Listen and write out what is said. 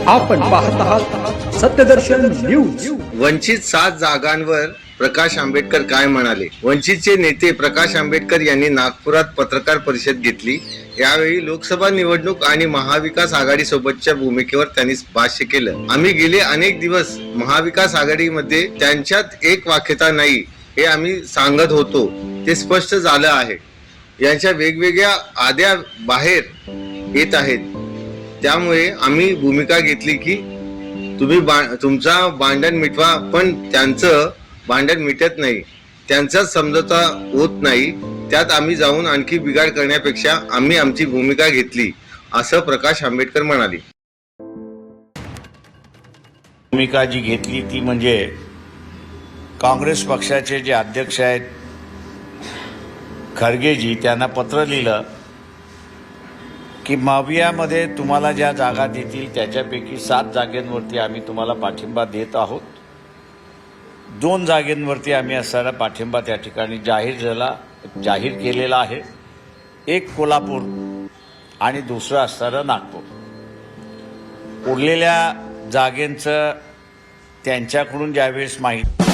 आपण पाहत आहात सत्यदर्शन न्यूज। वंचित 7 जागांवर प्रकाश आंबेडकर काय म्हणाले? वंचितचे नेते प्रकाश आंबेडकर यांनी नागपुरात पत्रकार परिषद घेतली। यावेळी लोकसभा निवडणूक आणि महाविकास आघाडी सोबतच्या भूमिकेवर त्यांनी भाष्य केलं। आम्ही गेले अनेक दिवस महाविकास आघाडीमध्ये त्यांच्यात एक वाक्यता नाही हे आम्ही सांगत होतो, ते स्पष्ट झालं आहे। यांच्या वेगवेगळ्या आद्या बाहेर येत आहेत, त्यामुळे आम्ही भूमिका घेतली की तुम्ही तुमचा भांडण मिटवा, पण त्यांचं भांडण मिटत नाही, त्यांचा समझोता होत नाही। त्यात आम्ही जाऊन आणखी बिघाड करण्यापेक्षा आम्ही आमची भूमिका घेतली, असं प्रकाश आंबेडकर म्हणाले। भूमिका जी घेतली ती म्हणजे काँग्रेस पक्षाचे जे अध्यक्ष आहेत खरगेजी, त्यांना पत्र लिहिलं की मावियामध्ये तुम्हाला ज्या जागा देतील त्याच्यापैकी 7 जागांवरती आम्ही तुम्हाला पाठिंबा देत आहोत। 2 जागांवरती आम्ही असणारा पाठिंबा त्या ठिकाणी जाहीर केलेला आहे। एक कोल्हापूर आणि दुसरं असणारं नागपूर। उरलेल्या जागेंचं त्यांच्याकडून ज्यावेळेस माहिती